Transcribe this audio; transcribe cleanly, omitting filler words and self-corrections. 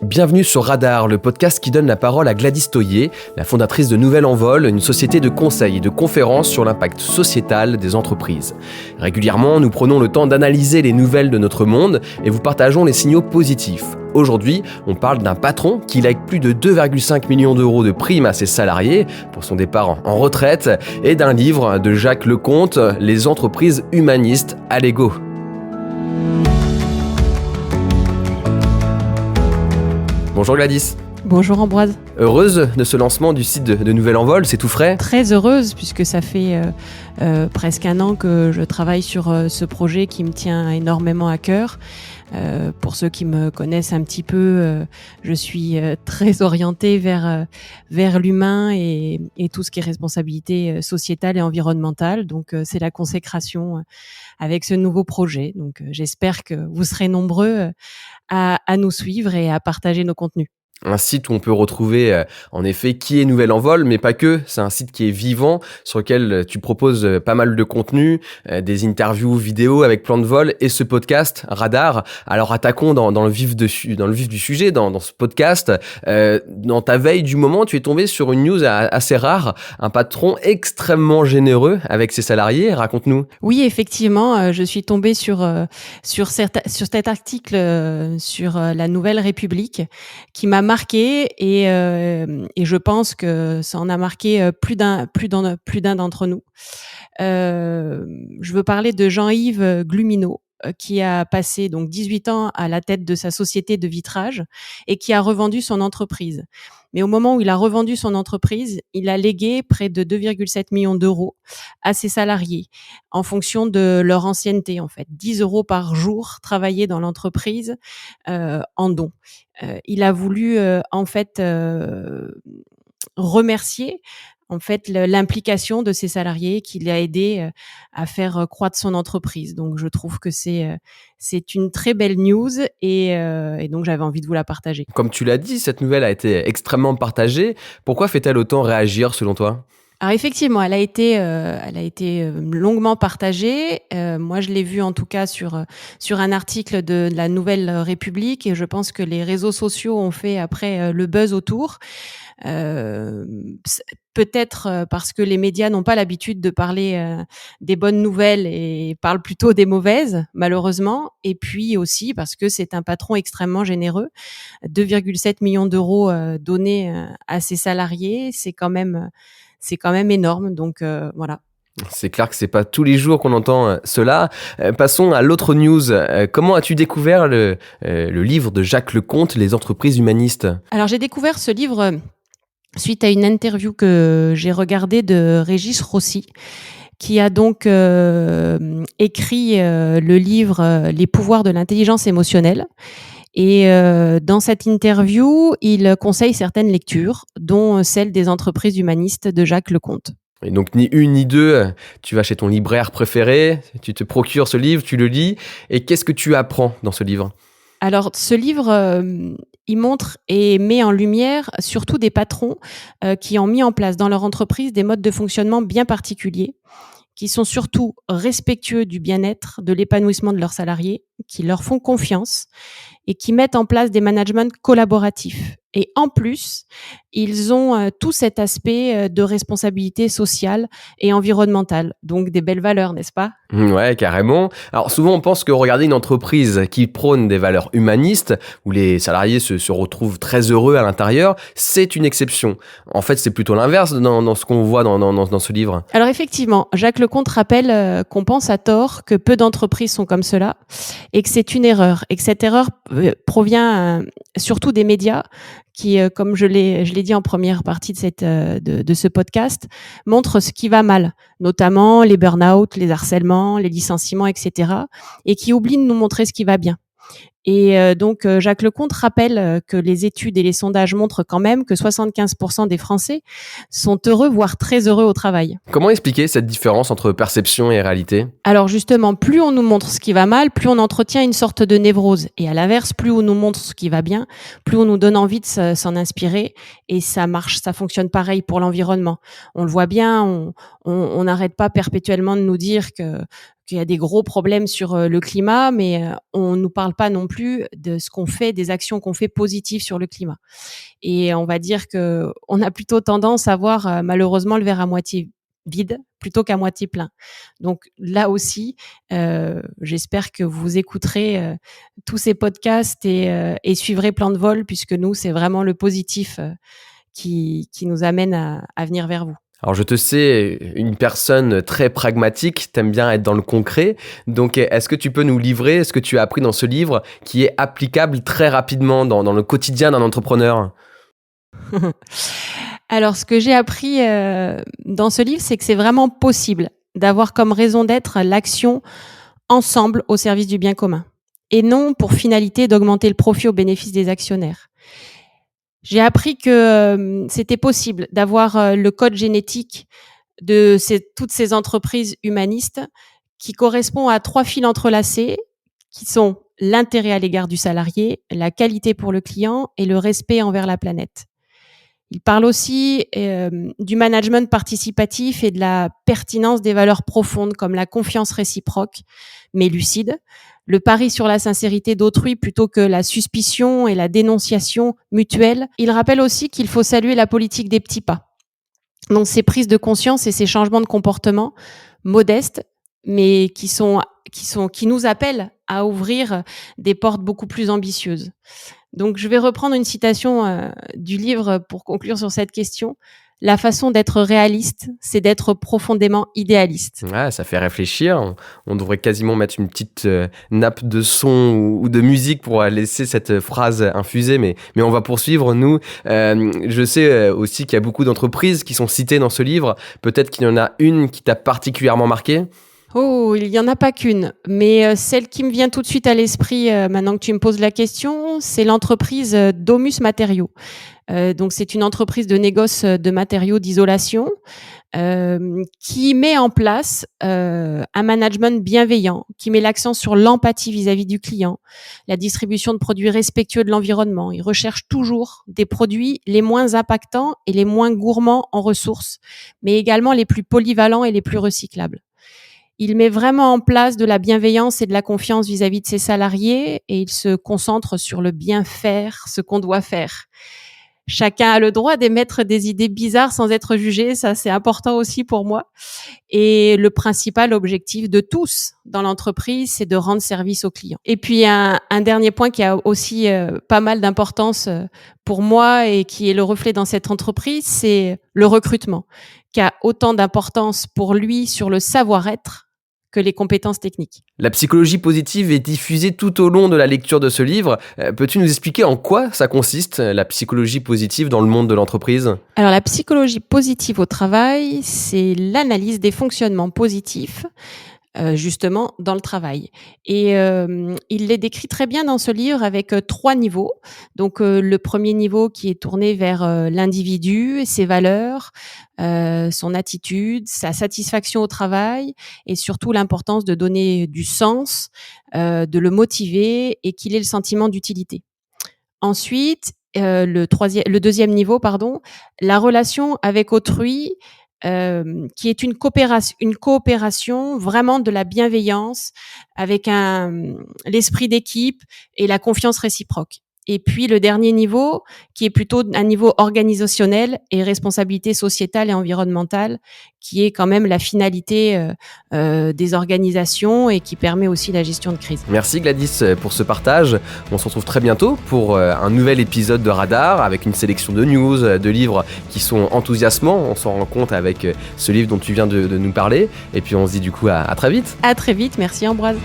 Bienvenue sur Radar, le podcast qui donne la parole à Gladys Toyer, la fondatrice de Nouvel Envol, une société de conseil et de conférences sur l'impact sociétal des entreprises. Régulièrement, nous prenons le temps d'analyser les nouvelles de notre monde et vous partageons les signaux positifs. Aujourd'hui, on parle d'un patron qui lègue plus de 2,5 millions d'euros de primes à ses salariés pour son départ en retraite et d'un livre de Jacques Leconte, Les entreprises humanistes à l'ego. Bonjour Gladys. Bonjour Ambroise. Heureuse de ce lancement du site de Nouvel Envol, c'est tout frais? Très heureuse puisque ça fait presque un an que je travaille sur ce projet qui me tient énormément à cœur. Pour ceux qui me connaissent un petit peu, je suis très orientée vers l'humain et tout ce qui est responsabilité sociétale et environnementale. Donc c'est la consécration avec ce nouveau projet. Donc j'espère que vous serez nombreux à nous suivre et à partager nos contenus. Un site où on peut retrouver en effet qui est Nouvel Envol, mais pas que. C'est un site qui est vivant, sur lequel tu proposes pas mal de contenu, des interviews vidéo avec plan de vol et ce podcast Radar. Alors attaquons dans le vif du sujet, dans ce podcast. Dans ta veille du moment, tu es tombé sur une news assez rare, un patron extrêmement généreux avec ses salariés. Raconte-nous. Oui, effectivement, je suis tombée sur cet article sur la Nouvelle République qui m'a marqué et je pense que ça en a marqué plus d'un d'entre nous. Je veux parler de Jean-Yves Glumineau qui a passé donc 18 ans à la tête de sa société de vitrage et qui a revendu son entreprise. Mais au moment où il a revendu son entreprise, il a légué près de 2,7 millions d'euros à ses salariés en fonction de leur ancienneté, en fait. 10 euros par jour travaillés dans l'entreprise en dons. Il a voulu remercier en fait l'implication de ses salariés qui l'a aidé à faire croître son entreprise. Donc je trouve que c'est une très belle news et donc j'avais envie de vous la partager. Comme tu l'as dit, cette nouvelle a été extrêmement partagée. Pourquoi fait-elle autant réagir selon toi ? Alors effectivement, elle a été longuement partagée. Moi, je l'ai vue en tout cas sur un article de la Nouvelle République et je pense que les réseaux sociaux ont fait après le buzz autour. Peut-être parce que les médias n'ont pas l'habitude de parler des bonnes nouvelles et parlent plutôt des mauvaises, malheureusement. Et puis aussi parce que c'est un patron extrêmement généreux. 2,7 millions d'euros donnés à ses salariés, c'est quand même énorme. Donc voilà. C'est clair que c'est pas tous les jours qu'on entend cela. Passons à l'autre news. Comment as-tu découvert le livre de Jacques Leconte, Les entreprises humanistes ? Alors j'ai découvert ce livre suite à une interview que j'ai regardée de Régis Rossi, qui a donc écrit le livre Les pouvoirs de l'intelligence émotionnelle. Et dans cette interview, il conseille certaines lectures, dont celle des entreprises humanistes de Jacques Leconte. Et donc ni une ni deux, tu vas chez ton libraire préféré, tu te procures ce livre, tu le lis, et qu'est-ce que tu apprends dans ce livre ? Alors, ce livre, il montre et met en lumière surtout des patrons qui ont mis en place dans leur entreprise des modes de fonctionnement bien particuliers, qui sont surtout respectueux du bien-être, de l'épanouissement de leurs salariés, qui leur font confiance et qui mettent en place des managements collaboratifs. Et en plus, ils ont tout cet aspect de responsabilité sociale et environnementale. Donc des belles valeurs, n'est-ce pas ? Ouais, carrément. Alors souvent on pense que regarder une entreprise qui prône des valeurs humanistes, où les salariés se retrouvent très heureux à l'intérieur, c'est une exception. En fait, c'est plutôt l'inverse dans ce qu'on voit dans ce livre. Alors effectivement, Jacques Leconte rappelle qu'on pense à tort que peu d'entreprises sont comme cela et que c'est une erreur. Et que cette erreur provient surtout des médias qui, comme je l'ai dit en première partie de ce podcast, montrent ce qui va mal, notamment les burn-out, les harcèlements, les licenciements, etc., et qui oublient de nous montrer ce qui va bien. Et donc Jacques Leconte rappelle que les études et les sondages montrent quand même que 75% des Français sont heureux, voire très heureux au travail. Comment expliquer cette différence entre perception et réalité ? Alors justement, plus on nous montre ce qui va mal, plus on entretient une sorte de névrose. Et à l'inverse, plus on nous montre ce qui va bien, plus on nous donne envie de s'en inspirer. Et ça marche, ça fonctionne pareil pour l'environnement. On le voit bien, on n'arrête pas perpétuellement de nous dire qu'il y a des gros problèmes sur le climat, mais on nous parle pas non plus de ce qu'on fait, des actions qu'on fait positives sur le climat. Et on va dire que on a plutôt tendance à voir malheureusement le verre à moitié vide plutôt qu'à moitié plein. Donc là aussi, j'espère que vous écouterez tous ces podcasts et suivrez Plan de Vol, puisque nous, c'est vraiment le positif qui nous amène à venir vers vous. Alors je te sais une personne très pragmatique, t'aimes bien être dans le concret, donc est-ce que tu peux nous livrer ce que tu as appris dans ce livre qui est applicable très rapidement dans le quotidien d'un entrepreneur ? Alors, ce que j'ai appris dans ce livre, c'est que c'est vraiment possible d'avoir comme raison d'être l'action ensemble au service du bien commun et non pour finalité d'augmenter le profit au bénéfice des actionnaires. J'ai appris que c'était possible d'avoir le code génétique de toutes ces entreprises humanistes qui correspond à 3 fils entrelacés qui sont l'intérêt à l'égard du salarié, la qualité pour le client et le respect envers la planète. Il parle aussi du management participatif et de la pertinence des valeurs profondes comme la confiance réciproque, mais lucide, le pari sur la sincérité d'autrui plutôt que la suspicion et la dénonciation mutuelle. Il rappelle aussi qu'il faut saluer la politique des petits pas. Donc ces prises de conscience et ces changements de comportement modestes, mais qui nous appellent à ouvrir des portes beaucoup plus ambitieuses. Donc, je vais reprendre une citation du livre pour conclure sur cette question. La façon d'être réaliste, c'est d'être profondément idéaliste. Ouais, ça fait réfléchir. On devrait quasiment mettre une petite nappe de son ou de musique pour laisser cette phrase infuser, mais on va poursuivre, nous. Je sais aussi qu'il y a beaucoup d'entreprises qui sont citées dans ce livre. Peut-être qu'il y en a une qui t'a particulièrement marqué ? Oh, il n'y en a pas qu'une, mais celle qui me vient tout de suite à l'esprit maintenant que tu me poses la question, c'est l'entreprise Domus Matériaux. Donc c'est une entreprise de négoce de matériaux d'isolation qui met en place un management bienveillant, qui met l'accent sur l'empathie vis-à-vis du client, la distribution de produits respectueux de l'environnement. Ils recherchent toujours des produits les moins impactants et les moins gourmands en ressources, mais également les plus polyvalents et les plus recyclables. Il met vraiment en place de la bienveillance et de la confiance vis-à-vis de ses salariés et il se concentre sur le bien faire, ce qu'on doit faire. Chacun a le droit d'émettre des idées bizarres sans être jugé, ça c'est important aussi pour moi. Et le principal objectif de tous dans l'entreprise, c'est de rendre service aux clients. Et puis un dernier point qui a aussi pas mal d'importance pour moi et qui est le reflet dans cette entreprise, c'est le recrutement, qui a autant d'importance pour lui sur le savoir-être que les compétences techniques. La psychologie positive est diffusée tout au long de la lecture de ce livre. Peux-tu nous expliquer en quoi ça consiste, la psychologie positive dans le monde de l'entreprise ? Alors, la psychologie positive au travail, c'est l'analyse des fonctionnements positifs justement dans le travail. Et il les décrit très bien dans ce livre avec 3 niveaux. Donc le premier niveau qui est tourné vers l'individu, ses valeurs, son attitude, sa satisfaction au travail et surtout l'importance de donner du sens, de le motiver et qu'il ait le sentiment d'utilité. Ensuite, le deuxième niveau, la relation avec autrui, qui est une coopération vraiment de la bienveillance avec l'esprit d'équipe et la confiance réciproque. Et puis le dernier niveau, qui est plutôt un niveau organisationnel et responsabilité sociétale et environnementale, qui est quand même la finalité des organisations et qui permet aussi la gestion de crise. Merci Gladys pour ce partage. On se retrouve très bientôt pour un nouvel épisode de Radar avec une sélection de news, de livres qui sont enthousiasmants. On s'en rend compte avec ce livre dont tu viens de nous parler. Et puis on se dit du coup à très vite. À très vite. Merci Ambroise.